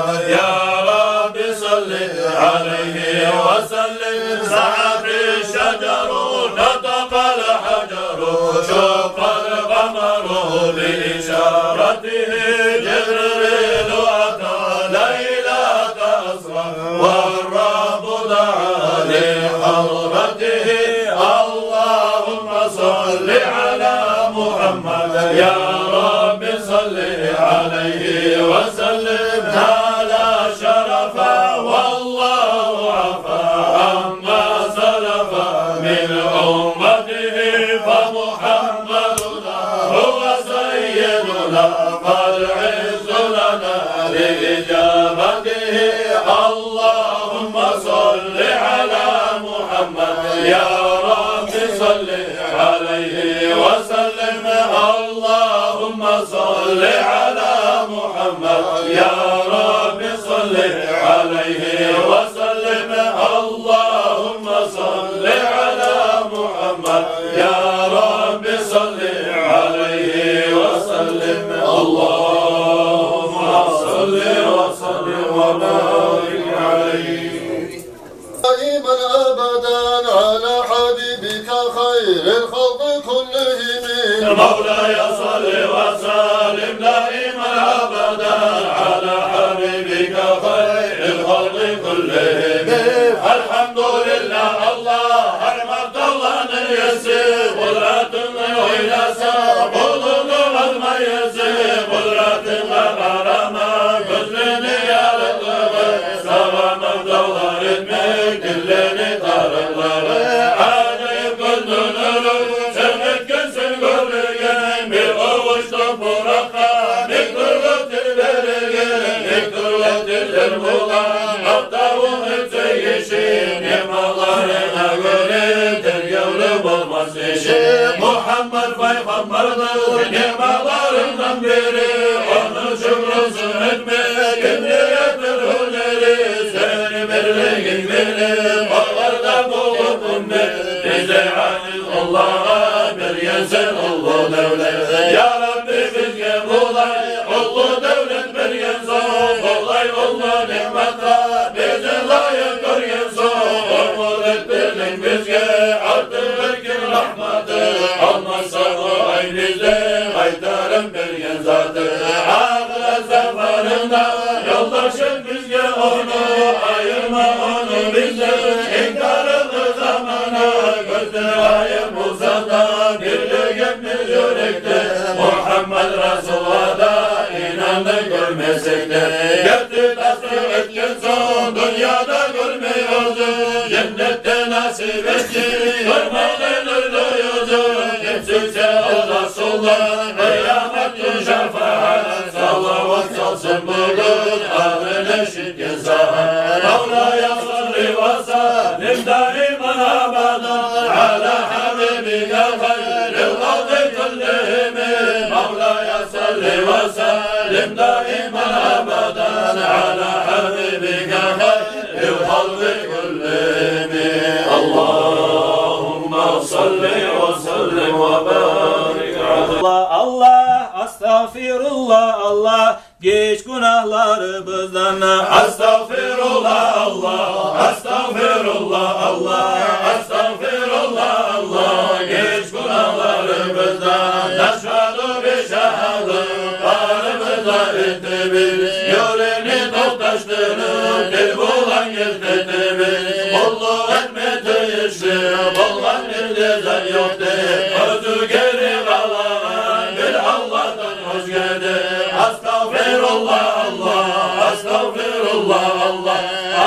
محمد يا رب صل عليه وسلم سعى في الشجر نطق الحجر شق القمر بإشارته جبريل أتى ليلة أسرى والرب دعا لحضرته اللهم صل على محمد يا رب صل عليه وسلم نال شرفا والله عفا عما سلف من أمته فمحمدنا هو سيدنا فالعز لنا لإجابته اللهم صل على محمد يا رب صل عليه وسلم اللهم صل على محمد يا رب صل عليه وسلم اللهم صل على محمد يا رب صل عليه وسلم اللهم صل وسلم وبارك عليه دائما ابدا على حبيبك خير الخلق كلهم مولاي صل وسلم دائما ابدا على حبيبك خير الخلق كلهم الحمد لله الله حرمت الله يسير قدرة وينسى بطل الميسر قدرة غرامة كلني يا لطف سوى مبدأ رتمك كلني طارق عجيب كل نور سمت كسر كل جيم بقوش تفرقا بكترة البرقين بكترة المضى أبطاوه تيشين يما الله نقولي تريول بالمسيشين محمد فيغمرنا يما الله نمبري ونو شكر سنتمي كمية الهجري سير برلقين مني وغرد بوضمي بزيعان الله بريسن الله دولة يا ربي بزق مولاي الله دولة بريسن الله نعمتها بزن الله يكر ينصر ومولد بزن بزق عطفك رحمته المصر عين زين غيتارم بريساته عقل سفرنا yoldaşın bizge onu ayırma onu bizden inkarın zamana gözden ayır uzakta birliğimiz yürekte Muhammed Resulullah'da inandık görmesek de gerçi tasdik etken son dünyada görmüyoruz cennette nasip etti görmelenir duyuyoruz kimsükse o Resulullah kıyamet şefaat salavat salsın bugün ağrını şirkin sahat Mevla'ya salli ve sallim daiman abadan ala habibike hayril halkı kullihim Mevla'ya salli ve sallim daiman abadan ala habibike hayril halkı kullihim Allahümme salli ve sallim ve barik Allah Allah astagfirullah Allah geç günahlarımızdan Estağfirullah Allah, estağfirullah Allah, estağfirullah Allah, geç günahlarımızdan neşhadu bi şehadı, varımıza ittimiz, yöreni toptaştırıp, dil bulan gezdirtimiz, kulluk etmeti işi, bulgan bir düzen yoktu, özü geri kalan, bir Allah'tan hoş geldi, estağfirullah Allah, estağfirullah Allah,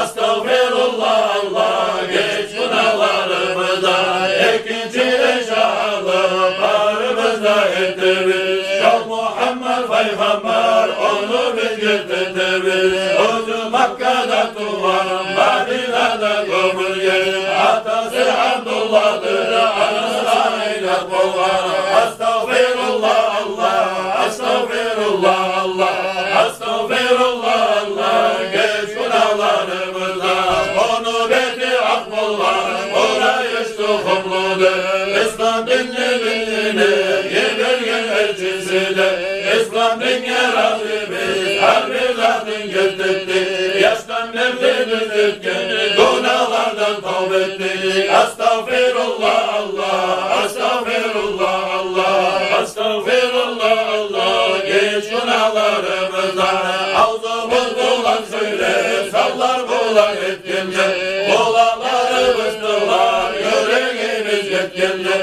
estağfirullah Allah, geç günahlarımıza, ikinci inşallah, barımızda ettimiz, Şah Muhammed Peygamber, onu biz getirtimiz, özü Mekke'de tuğan, Medine'de gömülgen, atası Abdullah'dır, anası Aylat bulgan, estağfirullah Allah, estağfirullah Allah, estağfirullah Allah, geç günahlarımıza, onu beti akbollar, orayı tukumludur, İslam dinli bilini, yedirgen elçisidir, İslam din yaratımız, her bir zatın getirdi, etkenler,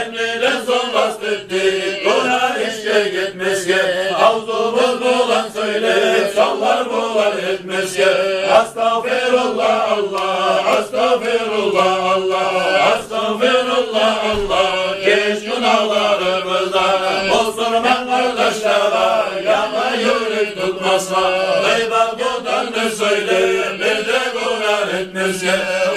emriden son vasfettik, günah işe gitmezke, havzumuz bulan söyle, sallar bulan etmezke, astağfirullah Allah, astağfirullah Allah, astağfirullah Allah, geç günahlarımızdan, Müslüman kardeşlere, yana yürek tutmazsa, gıybet tutanı söyle, bir de günah etmezke,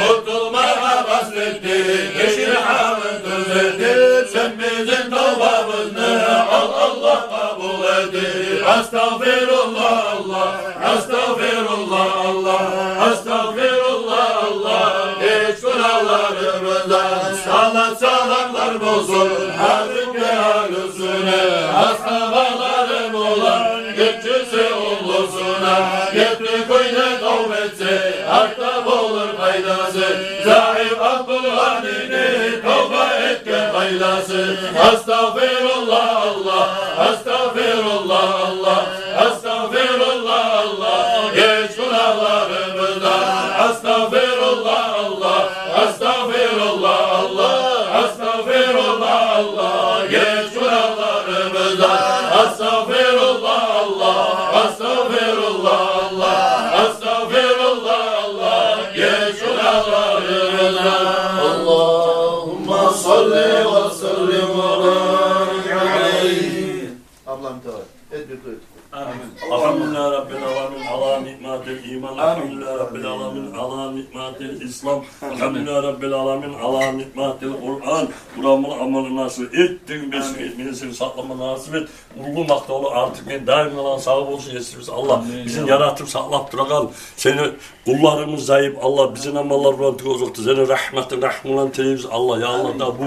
kurtulmaya kastettik, yeşil hamın düzelttik, sen bizim tövbamızı Allah kabul etti. Astağfirullah Allah, astağfirullah Allah, astağfirullah Allah, hiç günahlarımızdan salatlar bulsun, hazım ve halüsüne, akrabalarım olan güççüsü ulusuna, yetti köyde tövbetse, harta olur faydası, zahir Abdülhamid'i tövbe etken faydası, astağfirullah Allah, astağfirullah Allah, astağfirullah Allah, geç günahlarımızdan, astağfirullah Allah, astağfirullah Allah, astağfirullah Allah, geç günahlarımızdan, astağfirullah Allah, astağfirullah Allah, astağfirullah Allah, geç günahlarımızdan. Allahümme salli ve sellim ve barik aleyhi. Ablam da var. Elhamdülillah Rabbil Alemin ala ni'matil iman. Elhamdülillah Rabbil Alemin ala ni'matil İslam. Elhamdülillah Rabbil Alemin ala ni'matil Kur'an. Buramın amelini nasıl ettin, beni seni saklama nasip et. Ullu maktalı artık ben daim olan sağlık olsun esirimiz Allah. Bizim yaratıp saklap durakal. Seni kullarımız zayıf Allah. Bizim amallar bulantık olacaktu. Seni rahmetin rahmulan televizyon Allah. Ya Allah da bu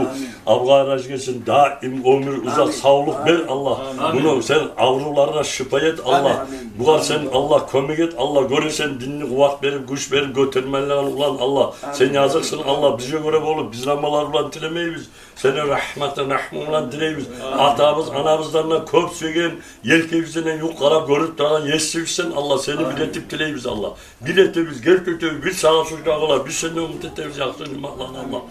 avgaraj geçsin. Daim ömür uzak sağlık ver Allah. Bunu sen avrularına şifa et Allah. Bu kadar sen Allah kömek et Allah. Görürsen dinini kuvvet verip güç verip götürmenle ulan Allah. Sen yazıksın Allah. Bize göre olur. Bizim amallar bulan dilemeyiz. Seni rahmetin rahmulan dileyiz. Atamız anamızdan köp söyleyen yelkevizden yukarı görüp duran yesivsin Allah. Seni biletip dileyiz Allah. Biletimiz gerçekten bir sağa çocuk Allah. Bir sene umut ettiğimiz yaksın Allah.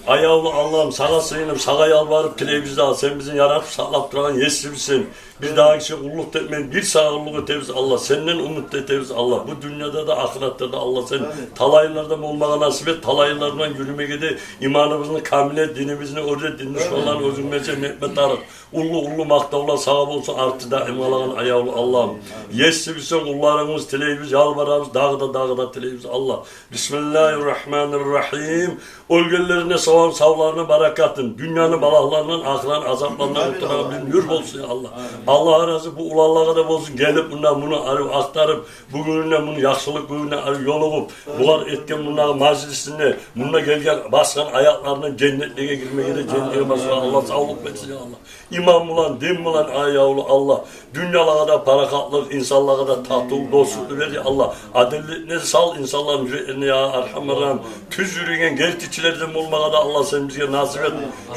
Ayağımı Allah'ım sana sığınıp sana yalvarıp dileğimizi al. Sen bizi yaratıp sağlap duran yesimsin. Bir daha kişi kulluk etmeyin. Bir sağlığı temiz Allah. Senden umut temiz Allah. Bu dünyada da ahirette de Allah sen talaylardan olmaya nasip et. Talaylardan yürümek ede. İmanımızın kamile, dinimizin orada dinmiş olan özünmece nimet arık. Ullu maktavla sahip olsun artı da emalan ayağlı Allah'ım. Yesimsin kullarımız dileğimiz yalvararız. Dağda dileğimiz Allah. Bismillahirrahmanirrahim. Ölgelerine savan savlarına barakatın. Dünyanın balahlarından, ahiren azaplarından kurtaran bir nur olsun ya Allah. Allah razı bu ulallığa da olsun. Gelip bundan bunu aktarıp, bugününe bunu yaxşılık bugününe yolup, bunlar etken bunların meclisinde, bununla gelgen baskan ayaklarının cennetliğe girmeye de cennetliğe baskan Allah sağlık versin ya Allah. İmam ulan, din ulan ayağlı Allah. Dünyalara da parakatlık, insanlara da tatlı, dostluk ver ya Allah. Adaletini sal insanların yüreğine ya Erhamerrahim. Tüz yürüyen gerçekçilerden olmaya da Allah sen bize nasip et.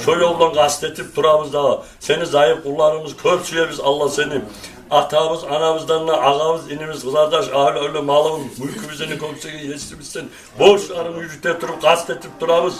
Şu yoldan kastetip duramız da seni zayıf kullarımız körsüye biz Allah seni. Atamız, anamızdan da ağamız, inimiz, kızardaş, aile öyle malımız, mülkümüzün komşuyu yetiştirmişsin. Borçlarını yürüte durup kastetip duramız.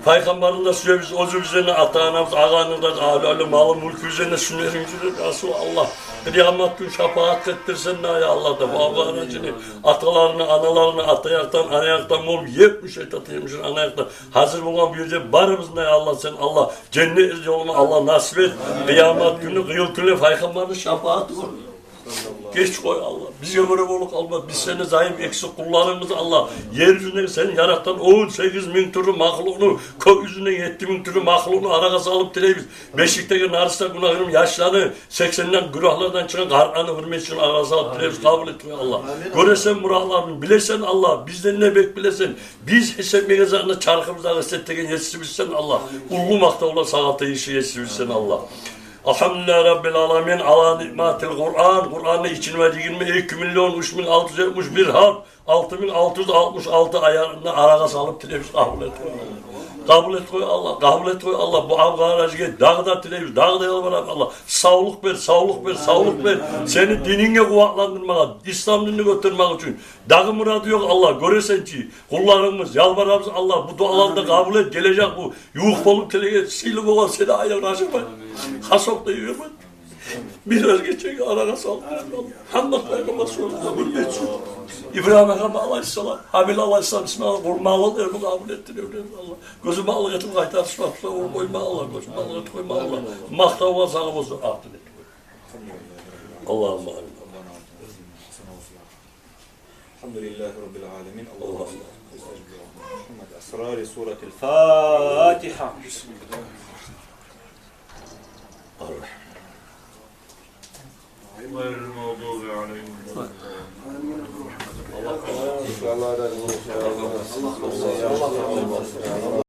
Peygamberin de söylüyor biz özü üzerine ata-anamız, ağanırlar, aile malın mülkü üzerine sünnetin üzerine Resulallah. Kıyamet gün şefaat ettirsin ya Allah da bu avgaracını, atalarını, analarını atayaktan, anayaktan olup 70 etatıymışsın anayaktan. Hazır bulan bir yerde barımız ne ya Allah sen Allah cennet yoluna Allah nasip et. Kıyamet günü kıyıltıyla Peygamberin şefaati olur. Geç koy Allah. Bize göre oluk Allah. Biz seni zayıf eksik kullarımız Allah. Yeryüzünde sen yarattan 18 bin türlü mahluğunu, gökyüzünde 7 bin türlü mahluğunu araka salıp dileyiz. Beşikteki narısda günahlarım yaşlanı, 80'den günahlardan çıkan karnını hürmet için araka salıp dileyiz. Kabul etmiyor Allah. Göresen muratlarını, bilesen Allah. Bizden ne bek bilesen. Biz hissetme gezarında çarkımızdan hissetteken yetişmişsen Allah. Ullumakta olan sağlıkta işi yetişmişsen Allah. Elhamdülillah Rabbil Alemin ala ni'matil Kur'an. Kur'an'ın için verdiği 22.3.671 harf. 6.666 ayarında araka salıp dilemiş kabul etmiyor Allah. Kabul et koy Allah, kabul et koy Allah. Bu Afgan'a gel, dağda tileyiz, dağda yalvar Allah. Sağlık ver, sağlık ver, sağlık ver. Seni dinine kuvvetlendirmek, İslam dinini götürmek için. Dağı muradı yok Allah, görürsen ki kullarımız, yalvarımız Allah bu dualarda kabul et, gelecek bu. Yuh bolup telege, silik olan seni ayağına aşırmayın. Hasok da yiyor mu? Biraz geçecek, arana saldırır. Hamd Peygamber sallallahu aleyhi İbrahim Efendi aleyhisselam, Habil aleyhisselam İsmail kurmalı der bu kabul ettiriyor Allah. Gözüme Allah yatım kaytar sıfatla o koyma Allah, gözüme Allah yatım koyma Allah. Mahtava sağım olsun ahtın et. Allah'ım emanet. Elhamdülillahi Rabbil alemin. Allah'a emanet. Esrari suretil Fatiha. غير المغضوب عليهم Allah razı olsun.